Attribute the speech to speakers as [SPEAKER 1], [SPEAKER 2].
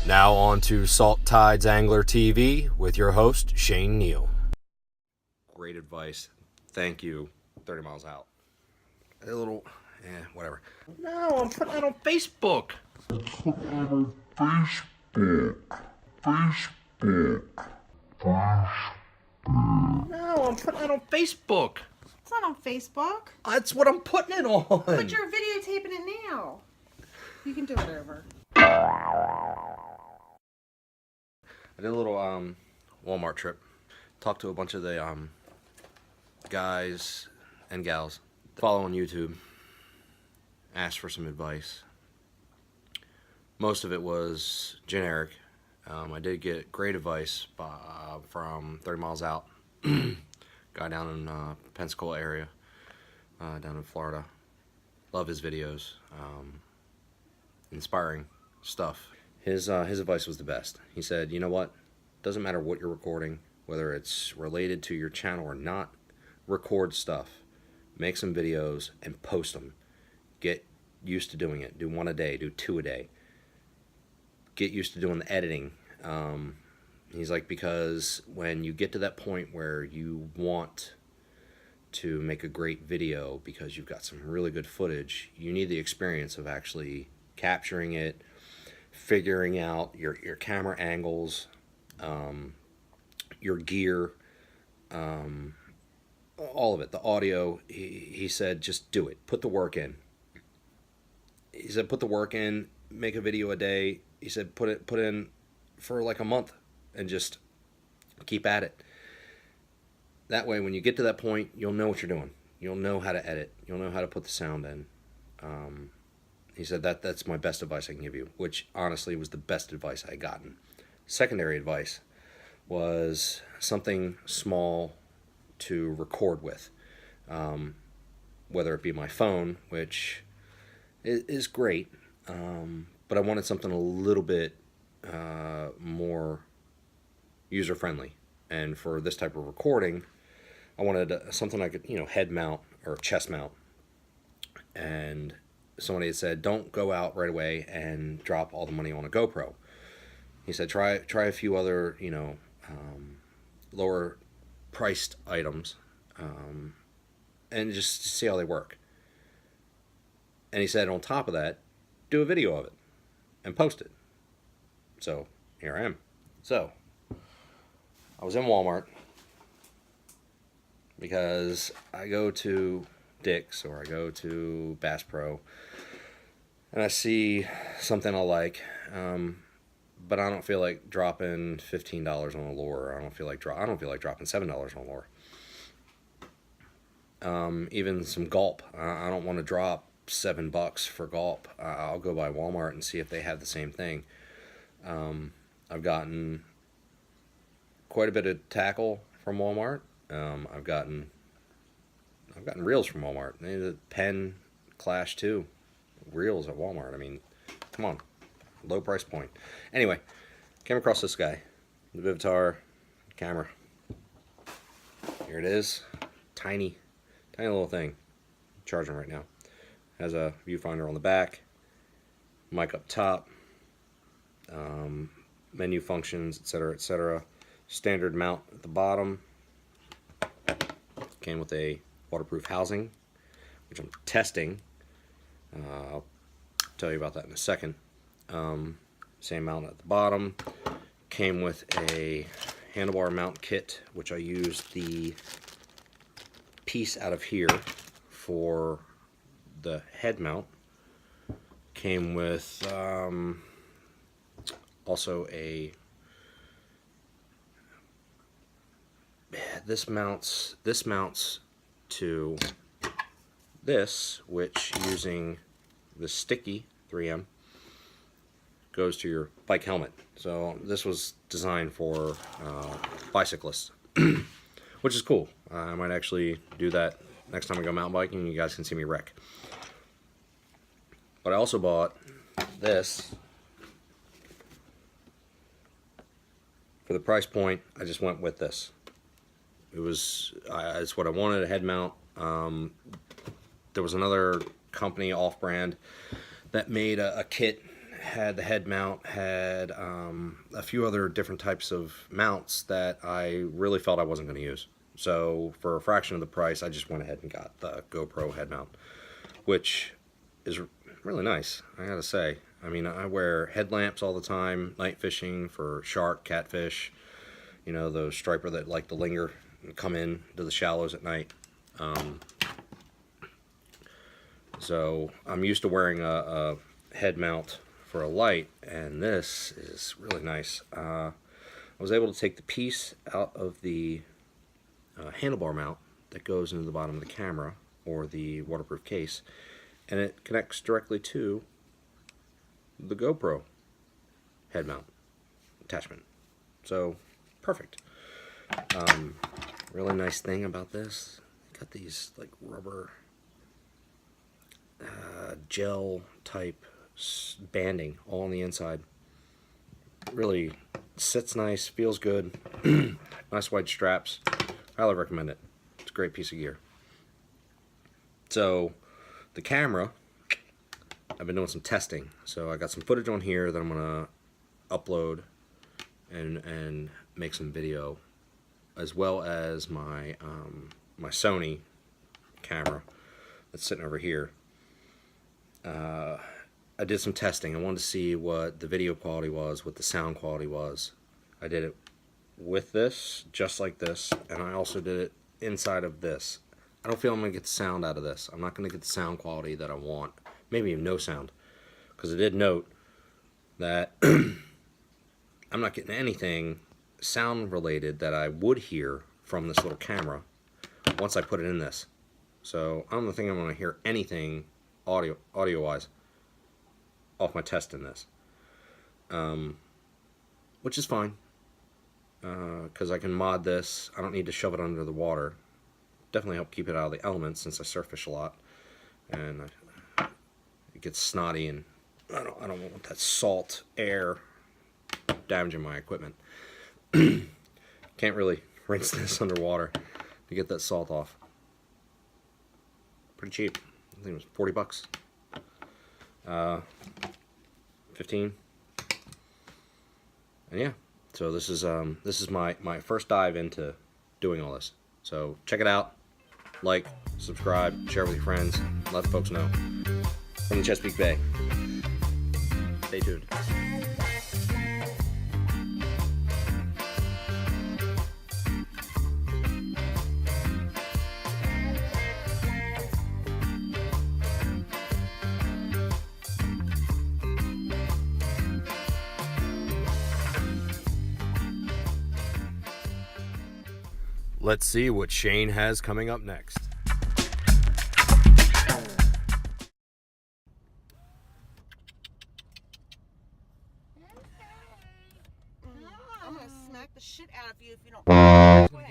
[SPEAKER 1] Now on to Salt Tides Angler TV with your host, Shane Neal. Great advice. Thank you. 30 miles out. A little, whatever. No, I'm putting that on Facebook. No, I'm putting that on Facebook.
[SPEAKER 2] It's not on Facebook.
[SPEAKER 1] That's what I'm putting it on.
[SPEAKER 2] But you're videotaping it now. You can do it over.
[SPEAKER 1] I did a little Walmart trip. Talked to a bunch of the guys and gals. Follow on YouTube. Asked for some advice. Most of it was generic. I did get great advice from 30 miles out. Guy down in Pensacola area, down in Florida. Love his videos. Inspiring stuff. His advice was the best. He said, you know what? Doesn't matter what you're recording, whether it's related to your channel or not, record stuff. Make some videos and post them. Get used to doing it. Do 1 a day, do 2 a day. Get used to doing the editing. He's like, because when you get to that point where you want to make a great video because you've got some really good footage, you need the experience of actually capturing it, figuring out your camera angles, your gear, all of it, the audio. He said, just do it. Put the work in. He said, put the work in, make a video a day. He said, put in for like a month and just keep at it. That way, when you get to that point, you'll know what you're doing. You'll know how to edit. You'll know how to put the sound in. He said that's my best advice I can give you, which honestly was the best advice I had gotten. Secondary advice was something small to record with, whether it be my phone, which is great, but I wanted something a little bit more user-friendly. And for this type of recording, I wanted something I could, head mount or chest mount. And somebody had said, don't go out right away and drop all the money on a GoPro. He said, try a few other, lower priced items, and just see how they work. And he said, on top of that, do a video of it and post it. So here I am. So I was in Walmart because I go to Dick's or I go to Bass Pro and I see something I like, but I don't feel like dropping $15 on a lure. I don't feel like dropping $7 on a lure. Even some gulp. I don't want to drop $7 for gulp. I'll go by Walmart and see if they have the same thing. I've gotten quite a bit of tackle from Walmart. I've gotten reels from Walmart. The Penn Clash 2 reels at Walmart. I mean, come on, low price point. Anyway, came across this guy, the Vivitar camera. Here it is, tiny little thing. Charging right now. Has a viewfinder on the back, mic up top, menu functions, etc., etc. Standard mount at the bottom. Came with a waterproof housing, which I'm testing. I'll tell you about that in a second. Same mount at the bottom. Came with a handlebar mount kit, which I used the piece out of here for the head mount. Came with also this mounts to this, which using the sticky 3M goes to your bike helmet. So this was designed for bicyclists, which is cool. I might actually do that next time I go mountain biking. You guys can see me wreck. But I also bought this. For the price point, I just went with this. It's what I wanted, a head mount. There was another company, off-brand, that made a kit had the head mount, had a few other different types of mounts that I really felt I wasn't going to use. So for a fraction of the price, I just went ahead and got the GoPro head mount, which is really nice, I gotta say. I mean, I wear headlamps all the time, night fishing for shark, catfish, you know, those striper that like to linger and come in to the shallows at night. So I'm used to wearing a head mount for a light, and this is really nice. I was able to take the piece out of the handlebar mount that goes into the bottom of the camera or the waterproof case, and it connects directly to the GoPro head mount attachment. So perfect. Really nice thing about this, got these like rubber gel type banding all on the inside. Really sits nice, feels good. Nice wide straps. Highly recommend it. It's a great piece of gear. So the camera, I've been doing some testing. So I got some footage on here that I'm gonna upload and make some video, as well as my my Sony camera that's sitting over here. I did some testing. I wanted to see what the video quality was, what the sound quality was. I did it with this, just like this, and I also did it inside of this. I don't feel I'm going to get the sound out of this. I'm not going to get the sound quality that I want. Maybe even no sound. Because I did note that I'm not getting anything sound related that I would hear from this little camera once I put it in this. So I don't think I'm going to hear anything audio-wise off my test in this. Which is fine. Because I can mod this. I don't need to shove it under the water. Definitely help keep it out of the elements since I surf fish a lot, and it gets snotty, and I don't want that salt air damaging my equipment. Can't really rinse this underwater to get that salt off. Pretty cheap. I think it was 40 bucks. 15. And yeah. So this is my first dive into doing all this. So check it out, like, subscribe, share with your friends, let the folks know. From the Chesapeake Bay. Stay tuned. Let's see what Shane has coming up next.
[SPEAKER 2] I'm gonna smack the shit out of you if you don't quit.